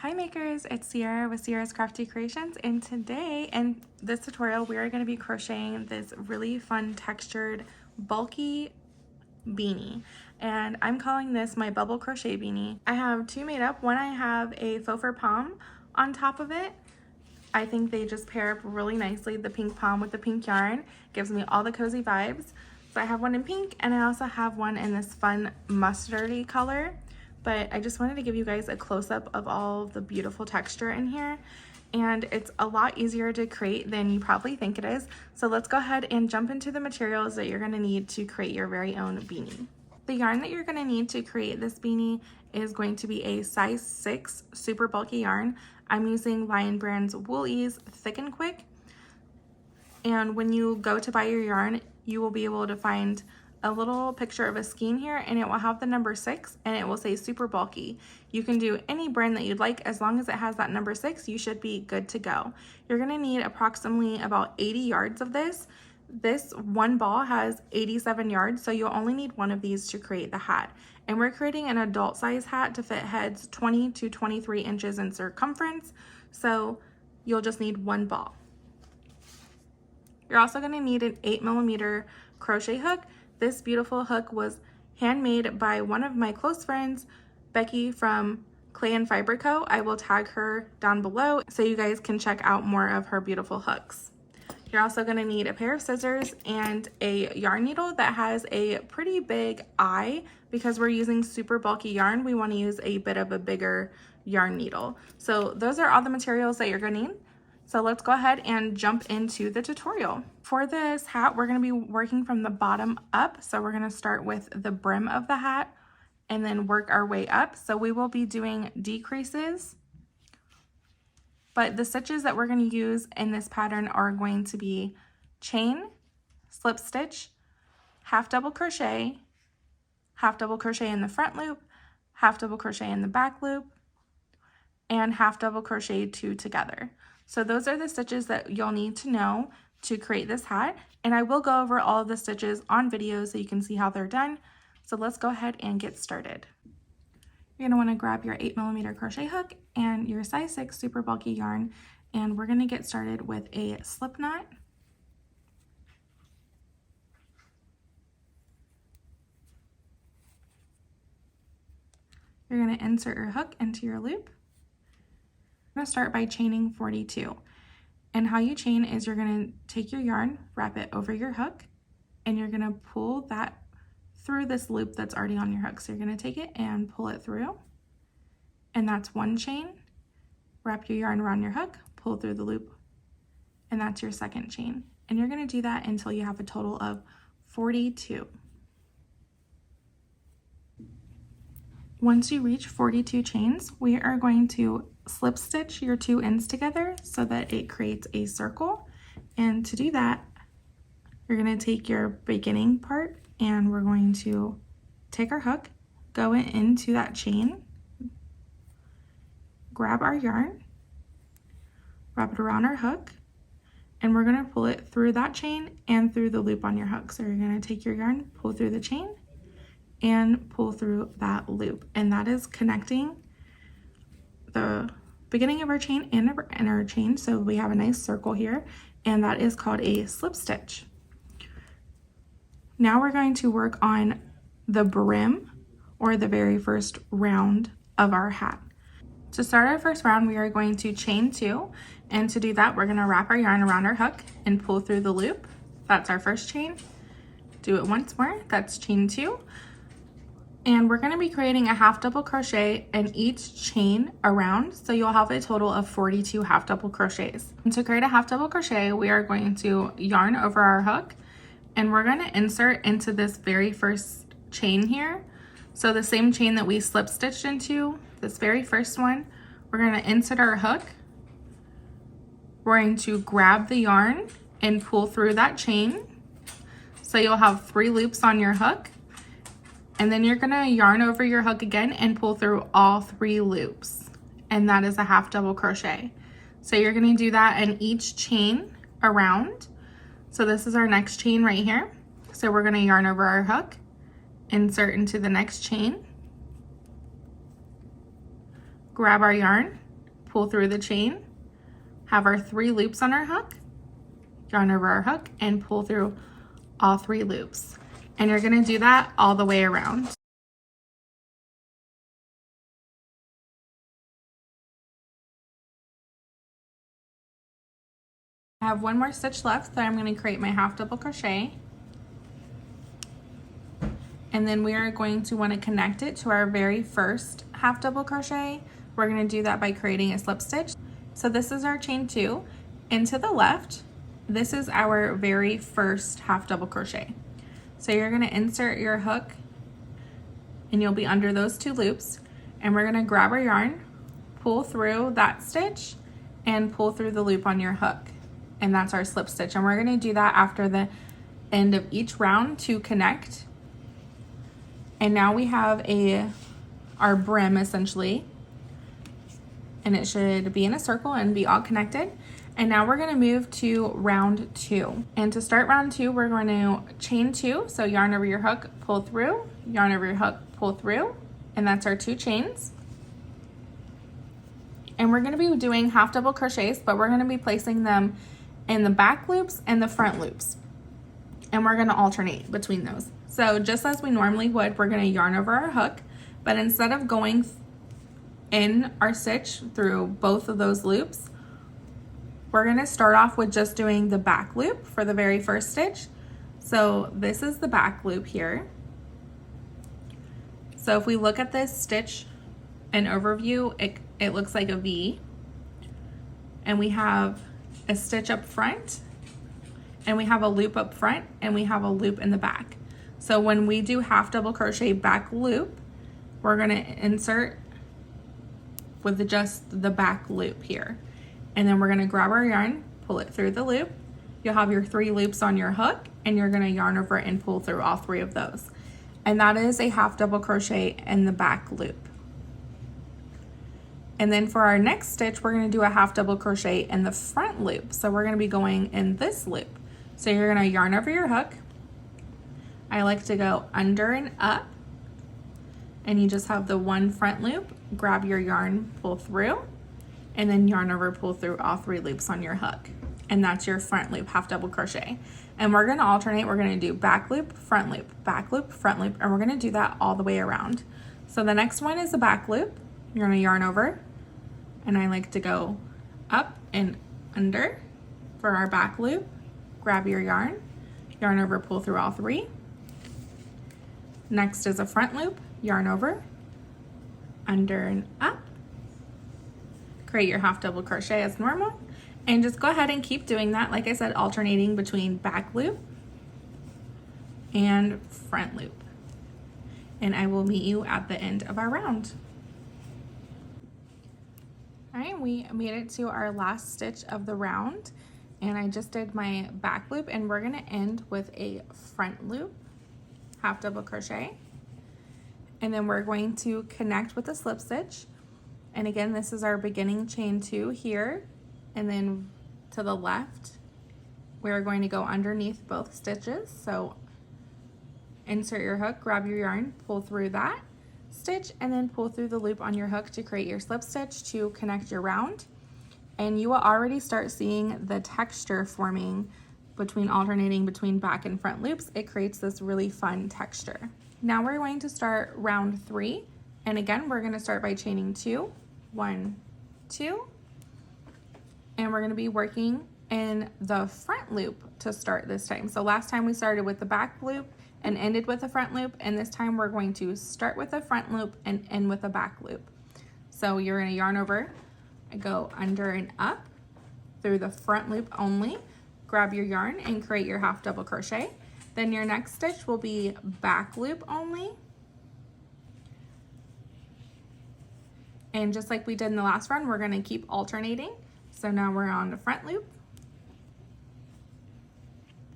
Hi makers, it's Sierra with Sierra's Crafty Creations, and today in this tutorial we are going to be crocheting this really fun textured bulky beanie, and I'm calling this my bubble crochet beanie. I have two made up. One, I have a faux fur pom on top of it. I think they just pair up really nicely. The pink pom with the pink yarn gives me all the cozy vibes. So I have one in pink, and I also have one in this fun mustardy color. But I just wanted to give you guys a close-up of all the beautiful texture in here, and it's a lot easier to create than you probably think it is. So let's go ahead and jump into the materials that you're going to need to create your very own beanie. The yarn that you're going to need to create this beanie is going to be a size 6 super bulky yarn. I'm using Lion Brand's Wool Ease Thick and Quick, and when you go to buy your yarn, you will be able to find a little picture of a skein here, and it will have the number 6 and it will say super bulky. You can do any brand that you'd like. As long as it has that number 6, you should be good to go. You're going to need approximately about 80 yards of this. This one ball has 87 yards, so you'll only need one of these to create the hat. And we're creating an adult size hat to fit heads 20 to 23 inches in circumference, so you'll just need one ball. You're also going to need an 8mm crochet hook. This beautiful hook was handmade by one of my close friends, Becky from Clay and Fiber Co. I will tag her down below so you guys can check out more of her beautiful hooks. You're also going to need a pair of scissors and a yarn needle that has a pretty big eye. Because we're using super bulky yarn, we want to use a bit of a bigger yarn needle. So those are all the materials that you're going to need. So let's go ahead and jump into the tutorial. For this hat, we're going to be working from the bottom up. So we're going to start with the brim of the hat and then work our way up. So we will be doing decreases, but the stitches that we're going to use in this pattern are going to be chain, slip stitch, half double crochet in the front loop, half double crochet in the back loop, and half double crochet 2 together. So those are the stitches that you'll need to know to create this hat, and I will go over all of the stitches on video so you can see how they're done. So let's go ahead and get started. You're going to want to grab your 8mm crochet hook and your size 6 super bulky yarn, and we're going to get started with a slip knot. You're going to insert your hook into your loop. I'm going to start by chaining 42, and how you chain is you're going to take your yarn, wrap it over your hook, and you're going to pull that through this loop that's already on your hook. So you're going to take it and pull it through, and that's one chain. Wrap your yarn around your hook, pull through the loop, and that's your second chain. And you're going to do that until you have a total of 42. Once you reach 42 chains, we are going to slip stitch your 2 ends together so that it creates a circle. And to do that, you're going to take your beginning part and we're going to take our hook, go into that chain, grab our yarn, wrap it around our hook, and we're going to pull it through that chain and through the loop on your hook. So you're going to take your yarn, pull through the chain, and pull through that loop, and that is connecting the beginning of our chain and our chain, so we have a nice circle here, and that is called a slip stitch. Now we're going to work on the brim, or the very first round of our hat. To start our first round, we are going to chain 2, and to do that we're going to wrap our yarn around our hook and pull through the loop. That's our first chain. Do it once more. That's chain 2. And we're going to be creating a half double crochet in each chain around, so you'll have a total of 42 half double crochets. And to create a half double crochet, we are going to yarn over our hook, and we're going to insert into this very first chain here. So the same chain that we slip stitched into, this very first one, we're going to insert our hook. We're going to grab the yarn and pull through that chain. So you'll have 3 loops on your hook. And then you're going to yarn over your hook again and pull through all 3 loops. And that is a half double crochet. So you're going to do that in each chain around. So this is our next chain right here. So we're going to yarn over our hook, insert into the next chain, grab our yarn, pull through the chain, have our 3 loops on our hook, yarn over our hook, and pull through all 3 loops. And you're gonna do that all the way around. I have 1 more stitch left, so I'm going to create my half double crochet. And then we are going to want to connect it to our very first half double crochet. We're going to do that by creating a slip stitch. So this is our chain 2, and to the left, this is our very first half double crochet. So you're going to insert your hook, and you'll be under those 2 loops, and we're going to grab our yarn, pull through that stitch, and pull through the loop on your hook. And that's our slip stitch, and we're going to do that after the end of each round to connect. And now we have our brim essentially, and it should be in a circle and be all connected. And now we're going to move to round 2, and to start round 2 we're going to chain 2, so yarn over your hook, pull through, yarn over your hook, pull through, and that's our 2 chains. And we're going to be doing half double crochets, but we're going to be placing them in the back loops and the front loops, and we're going to alternate between those. So just as we normally would, we're going to yarn over our hook, but instead of going in our stitch through both of those loops, we're going to start off with just doing the back loop for the very first stitch. So this is the back loop here. So if we look at this stitch, an overview, it looks like a V, and we have a stitch up front, and we have a loop up front, and we have a loop in the back. So when we do half double crochet back loop, we're going to insert with just the back loop here, and then we're going to grab our yarn, pull it through the loop. You'll have your 3 loops on your hook, and you're going to yarn over it and pull through all 3 of those, and that is a half double crochet in the back loop. And then for our next stitch, we're going to do a half double crochet in the front loop. So we're going to be going in this loop. So you're going to yarn over your hook. I like to go under and up, and you just have the 1 front loop, grab your yarn, pull through, and then yarn over, pull through all 3 loops on your hook. And that's your front loop half double crochet. And we're going to alternate. We're going to do back loop, front loop, back loop, front loop, and we're going to do that all the way around. So the next one is the back loop. You're going to yarn over, and I like to go up and under for our back loop. Grab your yarn, yarn over, pull through all 3. Next is a front loop, yarn over, under and up. Create your half double crochet as normal, and just go ahead and keep doing that. Like I said, alternating between back loop and front loop. And I will meet you at the end of our round. All right, we made it to our last stitch of the round, and I just did my back loop, and we're gonna end with a front loop, half double crochet, and then we're going to connect with a slip stitch. And again, this is our beginning chain 2 here, and then to the left, we're going to go underneath both stitches. So insert your hook, grab your yarn, pull through that stitch, and then pull through the loop on your hook to create your slip stitch to connect your round. And you will already start seeing the texture forming between alternating between back and front loops. It creates this really fun texture. Now we're going to start round 3, and again we're going to start by chaining 2, 1, 2, and we're going to be working in the front loop to start this time. So last time we started with the back loop and ended with the front loop, and this time we're going to start with the front loop and end with the back loop. So you're going to yarn over, go under and up through the front loop only, grab your yarn and create your half double crochet. Then your next stitch will be back loop only, and just like we did in the last round, we're going to keep alternating. So now we're on the front loop,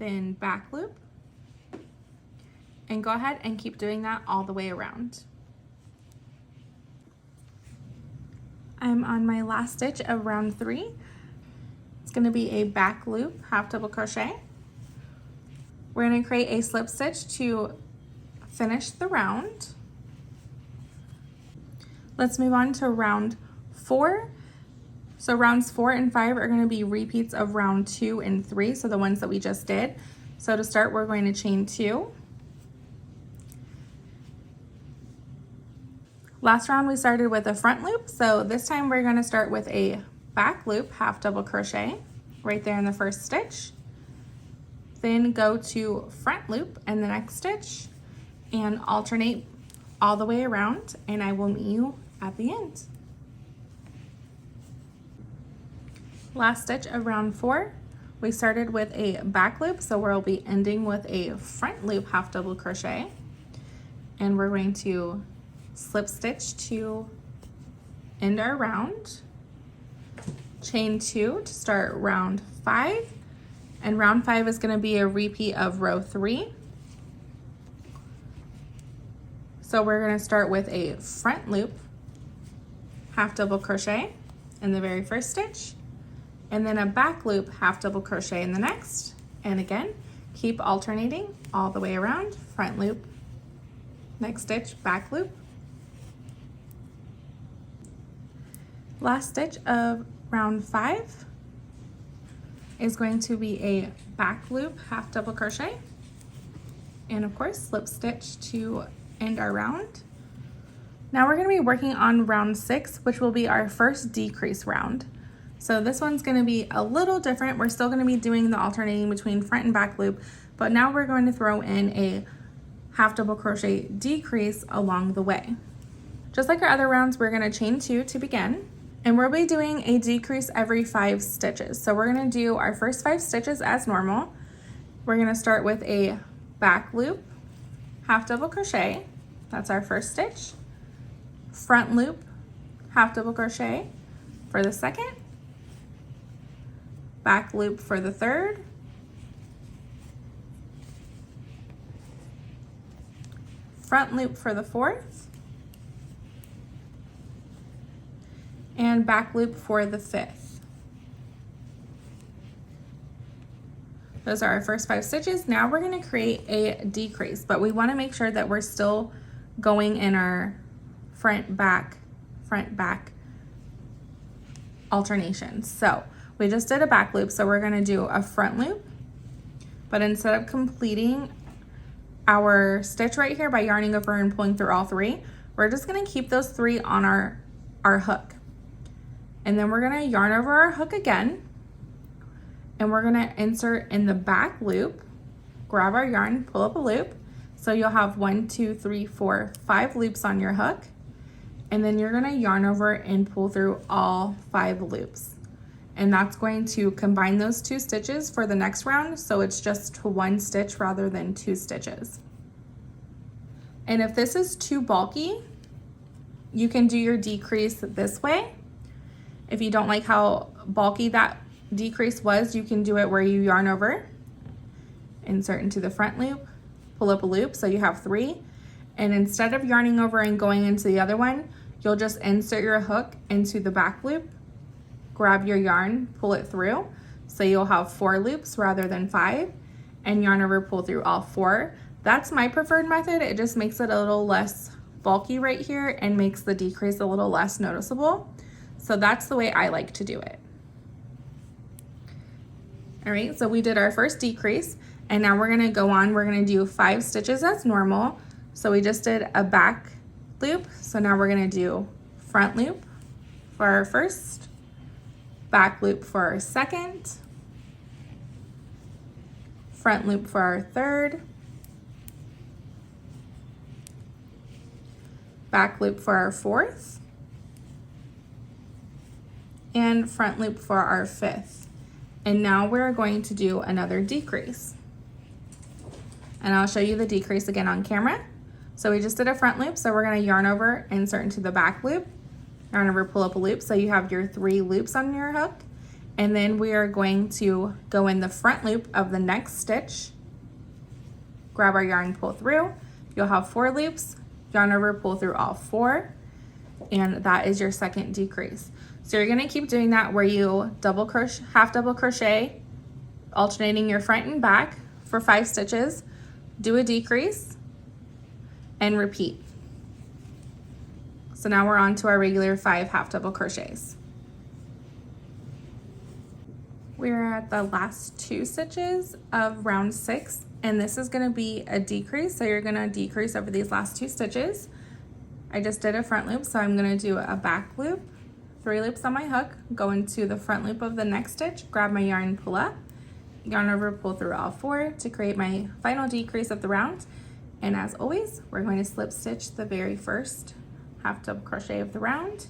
then back loop, and go ahead and keep doing that all the way around. I'm on my last stitch of round 3. It's going to be a back loop, half double crochet. We're going to create a slip stitch to finish the round. Let's move on to round 4. So rounds 4 and 5 are going to be repeats of round 2 and 3, so the ones that we just did. So to start, we're going to chain 2. Last round we started with a front loop, so this time we're going to start with a back loop, half double crochet right there in the first stitch. Then go to front loop in the next stitch and alternate all the way around, and I will meet you at the end. Last stitch of round 4, we started with a back loop, so we'll be ending with a front loop half double crochet, and we're going to slip stitch to end our round, chain 2 to start round 5, and round 5 is going to be a repeat of row 3. So we're going to start with a front loop half double crochet in the very first stitch, and then a back loop half double crochet in the next, and again keep alternating all the way around. Front loop, next stitch, back loop. Last stitch of round 5 is going to be a back loop half double crochet, and of course slip stitch to end our round. Now we're going to be working on round 6, which will be our first decrease round. So this one's going to be a little different. We're still going to be doing the alternating between front and back loop, but now we're going to throw in a half double crochet decrease along the way. Just like our other rounds, we're going to chain 2 to begin, and we'll be doing a decrease every 5 stitches. So we're going to do our first 5 stitches as normal. We're going to start with a back loop half double crochet, that's our first stitch, front loop half double crochet for the second, back loop for the third, front loop for the fourth, and back loop for the fifth. Those are our first 5 stitches. Now we're going to create a decrease, but we want to make sure that we're still going in our front back alternation. So we just did a back loop, so we're going to do a front loop, but instead of completing our stitch right here by yarning over and pulling through all 3, we're just going to keep those 3 on our hook, and then we're going to yarn over our hook again, and we're going to insert in the back loop, grab our yarn, pull up a loop, so you'll have 1, 2, 3, 4, 5 loops on your hook, and then you're going to yarn over and pull through all 5 loops. And that's going to combine those 2 stitches for the next round, so it's just 1 stitch rather than 2 stitches. And if this is too bulky, you can do your decrease this way. If you don't like how bulky that decrease was, you can do it where you yarn over, insert into the front loop, pull up a loop, so you have 3, and instead of yarning over and going into the other one, you'll just insert your hook into the back loop, grab your yarn, pull it through, so you'll have 4 loops rather than 5, and yarn over, pull through all 4. That's my preferred method. It just makes it a little less bulky right here and makes the decrease a little less noticeable. So that's the way I like to do it. All right, so we did our first decrease, and now we're gonna go on, we're gonna do 5 stitches as normal. So we just did a back loop, so now we're gonna do front loop for our first, back loop for our second, front loop for our third, back loop for our fourth, and front loop for our fifth. And now we're going to do another decrease. And I'll show you the decrease again on camera. So we just did a front loop, so we're gonna yarn over, insert into the back loop, yarn over, pull up a loop, so you have your 3 loops on your hook. And then we are going to go in the front loop of the next stitch, grab our yarn, pull through, you'll have 4 loops, yarn over, pull through all 4, and that is your second decrease. So you're gonna keep doing that where you double crochet, half double crochet, alternating your front and back for 5 stitches, do a decrease, and repeat. So now we're on to our regular 5 half double crochets. We're at the last 2 stitches of round 6, and this is going to be a decrease, so you're going to decrease over these last 2 stitches. I just did a front loop, so I'm going to do a back loop, 3 loops on my hook, go into the front loop of the next stitch, grab my yarn, pull up, yarn over, pull through all 4 to create my final decrease of the round. And as always, we're going to slip stitch the very first half double crochet of the round,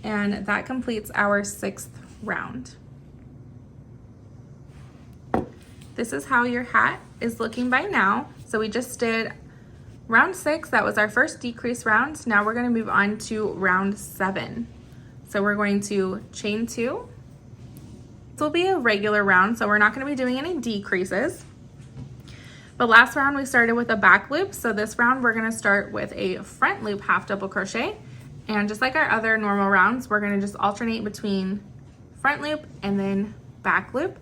and that completes our 6th round. This is how your hat is looking by now. So we just did round 6, that was our first decrease round. Now we're going to move on to round 7. So we're going to chain 2. This will be a regular round, so we're not going to be doing any decreases. But last round we started with a back loop, so this round we're going to start with a front loop half double crochet. And just like our other normal rounds, we're going to just alternate between front loop and then back loop,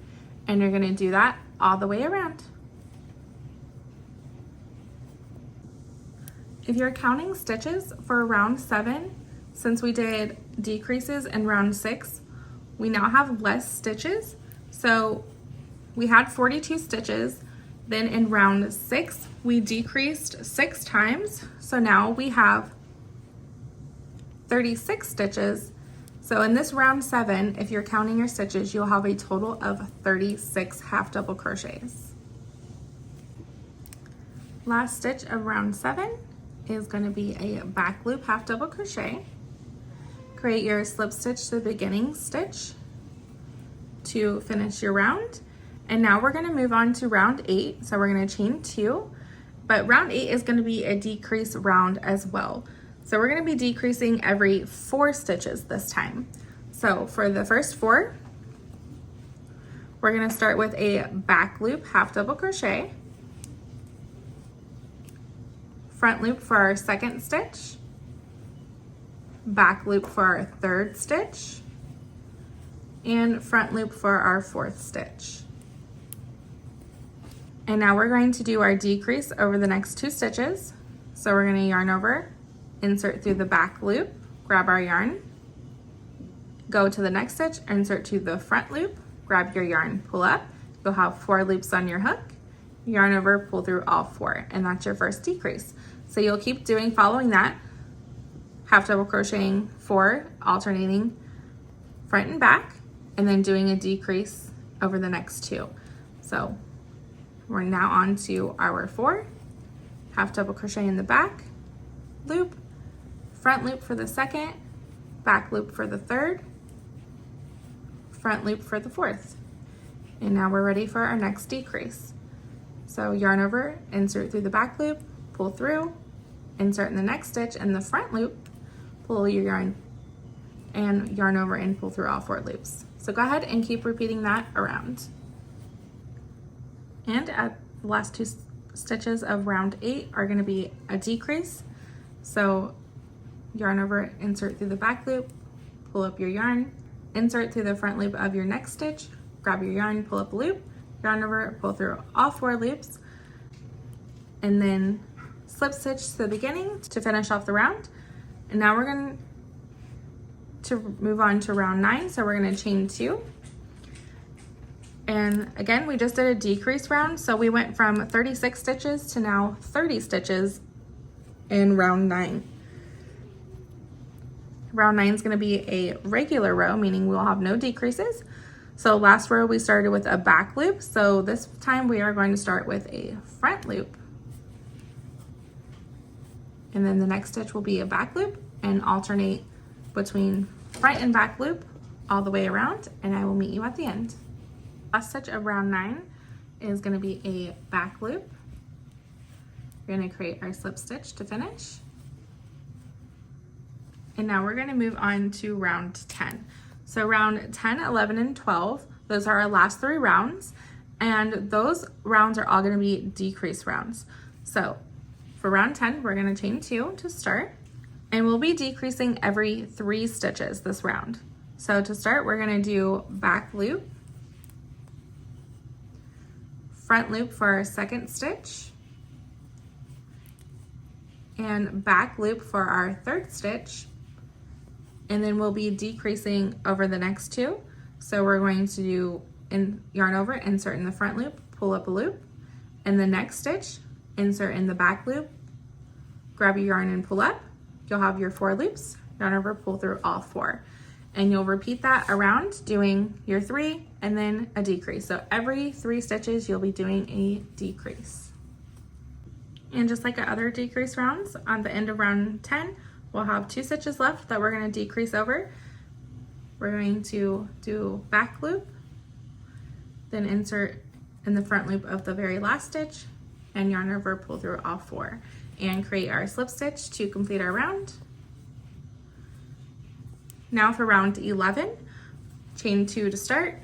and you're going to do that all the way around. If you're counting stitches for round 7, since we did decreases in round 6, we now have less stitches. So we had 42 stitches, then in round 6 we decreased 6 times, so now we have 36 stitches. So in this round 7, if you're counting your stitches, you'll have a total of 36 half double crochets. Last stitch of round 7 is going to be a back loop half double crochet. Create your slip stitch to the beginning stitch to finish your round. And now we're going to move on to round 8. So we're going to chain 2, but round 8 is going to be a decrease round as well. So we're going to be decreasing every 4 stitches this time. So for the first 4, we're going to start with a back loop half double crochet, front loop for our 2nd stitch, back loop for our 3rd stitch, and front loop for our 4th stitch. And now we're going to do our decrease over the next 2 stitches. So we're going to yarn over, insert through the back loop, grab our yarn, go to the next stitch, insert to the front loop, grab your yarn, pull up, you'll have 4 loops on your hook, yarn over, pull through all 4, and that's your first decrease. So you'll keep following that, half double crocheting 4, alternating front and back, and then doing a decrease over the next 2. So we're now on to our 4, half double crochet in the back, loop, front loop for the 2nd, back loop for the 3rd, front loop for the 4th. And now we're ready for our next decrease. So yarn over, insert through the back loop, pull through, insert in the next stitch in the front loop, pull your yarn, and yarn over and pull through all 4 loops. So go ahead and keep repeating that around. And at the last 2 stitches of round 8 are going to be a decrease. So yarn over, insert through the back loop, pull up your yarn, insert through the front loop of your next stitch, grab your yarn, pull up a loop, yarn over, pull through all 4 loops, and then slip stitch to the beginning to finish off the round. And now we're going to move on to round 9. So we're going to chain 2. And again, we just did a decrease round. So we went from 36 stitches to now 30 stitches in round 9. Round 9 is going to be a regular row, meaning we'll have no decreases. So last row we started with a back loop. So this time we are going to start with a front loop. And then the next stitch will be a back loop and alternate between front and back loop all the way around, and I will meet you at the end. Last stitch of round 9 is going to be a back loop. We're going to create our slip stitch to finish. And now we're going to move on to round 10. So round 10, 11, and 12, those are our last 3 rounds, and those rounds are all going to be decrease rounds. So for round 10, we're going to chain 2 to start, and we'll be decreasing every 3 stitches this round. So to start, we're going to do back loop, front loop for our 2nd stitch, and back loop for our 3rd stitch, and then we'll be decreasing over the next 2. So we're going to do yarn over, insert in the front loop, pull up a loop, and the next stitch, insert in the back loop, grab your yarn and pull up. You'll have your 4 loops, yarn over, pull through all 4. And you'll repeat that around, doing your 3 and then a decrease. So every 3 stitches, you'll be doing a decrease. And just like our other decrease rounds, on the end of round 10, we'll have 2 stitches left that we're going to decrease over. We're going to do back loop, then insert in the front loop of the very last stitch, and yarn over, pull through all 4, and create our slip stitch to complete our round. Now for round 11, chain 2 to start.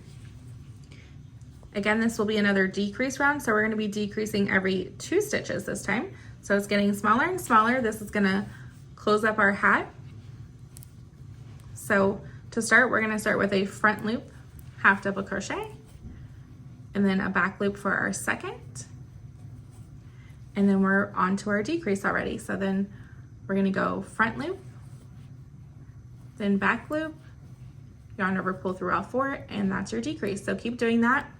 Again, this will be another decrease round, so we're going to be decreasing every 2 stitches this time. So it's getting smaller and smaller. This is going to close up our hat. So to start, we're going to start with a front loop, half double crochet, and then a back loop for our second. And then we're on to our decrease already. So then we're going to go front loop, then back loop, yarn over, pull through all 4, and that's your decrease. So keep doing that,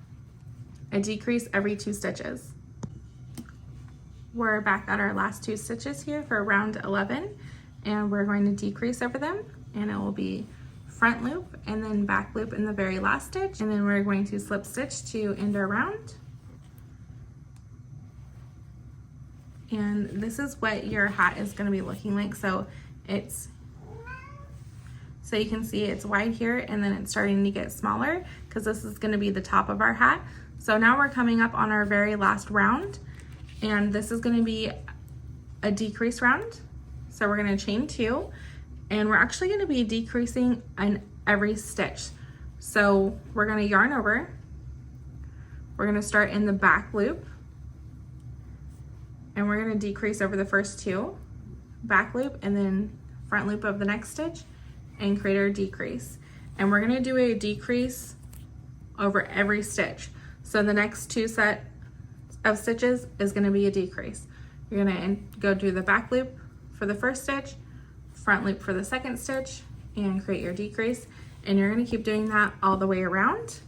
a decrease every 2 stitches. We're back at our last 2 stitches here for round 11, and we're going to decrease over them, and it will be front loop and then back loop in the very last stitch, and then we're going to slip stitch to end our round. And this is what your hat is going to be looking like. So you can see it's wide here, and then it's starting to get smaller because this is going to be the top of our hat. So now we're coming up on our very last round, and this is going to be a decrease round. So we're going to chain 2, and we're actually going to be decreasing in every stitch. So we're going to yarn over, we're going to start in the back loop, and we're going to decrease over the first 2, back loop, and then front loop of the next stitch, and create our decrease. And we're going to do a decrease over every stitch. So the next 2 set of stitches is going to be a decrease. You're going to go do the back loop for the first stitch, front loop for the second stitch, and create your decrease. And you're going to keep doing that all the way around,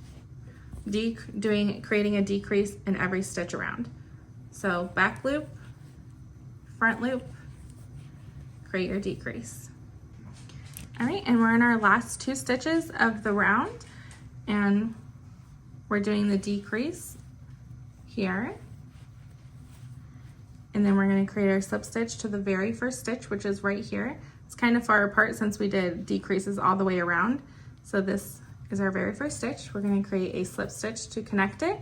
creating a decrease in every stitch around. So back loop, front loop, create your decrease. All right, and we're in our last 2 stitches of the round, and we're doing the decrease here. And then we're going to create our slip stitch to the very first stitch, which is right here. It's kind of far apart since we did decreases all the way around. So this is our very first stitch. We're going to create a slip stitch to connect it.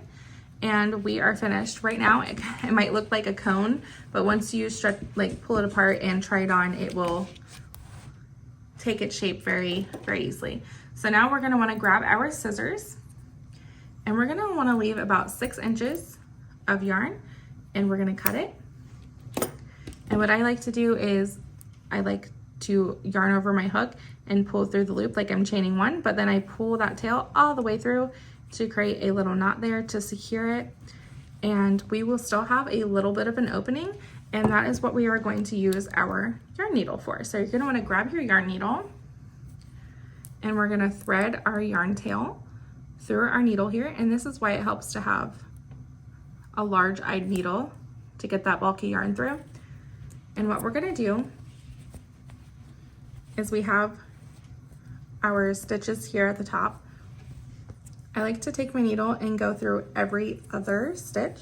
And we are finished. Right now, it might look like a cone, but once you pull it apart and try it on, it will take its shape very, very easily. So now we're going to want to grab our scissors, and we're going to want to leave about 6 inches of yarn, and we're going to cut it. And what I like to do is I like to yarn over my hook and pull through the loop like I'm chaining 1, but then I pull that tail all the way through to create a little knot there to secure it. And we will still have a little bit of an opening, and that is what we are going to use our yarn needle for. So you're going to want to grab your yarn needle, and we're going to thread our yarn tail through our needle here. And this is why it helps to have a large-eyed needle to get that bulky yarn through. And what we're going to do is we have our stitches here at the top. I like to take my needle and go through every other stitch.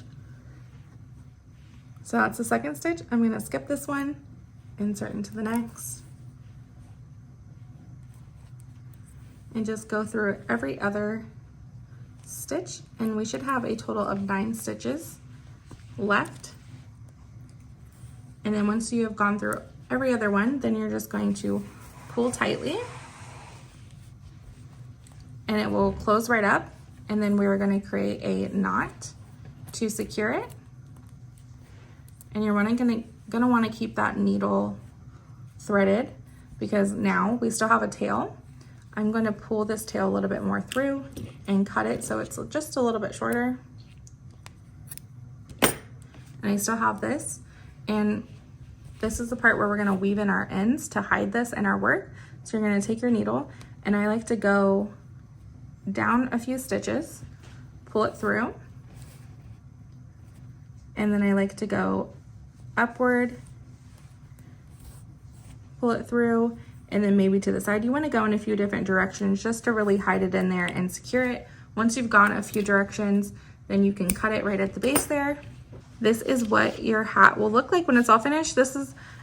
So that's the second stitch. I'm going to skip this one, insert into the next, and just go through every other stitch, and we should have a total of 9 stitches left. And then once you have gone through every other one, then you're just going to pull tightly, and it will close right up. And then we're going to create a knot to secure it. And you're going to want to keep that needle threaded, because now we still have a tail. I'm going to pull this tail a little bit more through and cut it so it's just a little bit shorter. And I still have this, and this is the part where we're going to weave in our ends to hide this in our work. So you're going to take your needle, and I like to go down a few stitches, pull it through, and then I like to go upward, pull it through, and then maybe to the side. You want to go in a few different directions just to really hide it in there and secure it. Once you've gone a few directions, then you can cut it right at the base there. This is what your hat will look like when it's all finished.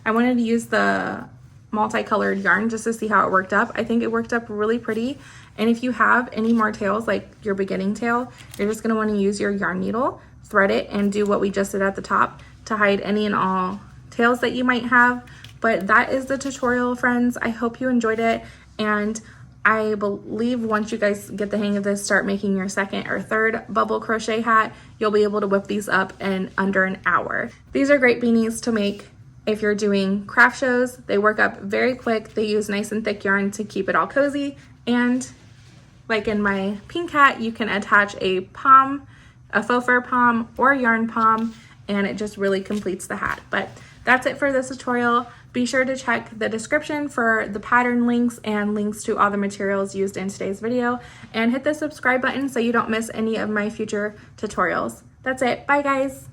I wanted to use the multicolored yarn just to see how it worked up. I think it worked up really pretty. And if you have any more tails, like your beginning tail, you're just gonna wanna use your yarn needle, thread it, and do what we just did at the top to hide any and all tails that you might have. But that is the tutorial, friends. I hope you enjoyed it. And I believe once you guys get the hang of this, start making your second or third bubble crochet hat, you'll be able to whip these up in under an hour. These are great beanies to make if you're doing craft shows. They work up very quick. They use nice and thick yarn to keep it all cozy. And like in my pink hat, you can attach a pom, a faux fur pom or yarn pom, and it just really completes the hat. But that's it for this tutorial. Be sure to check the description for the pattern links and links to all the materials used in today's video, and hit the subscribe button so you don't miss any of my future tutorials. That's it. Bye, guys.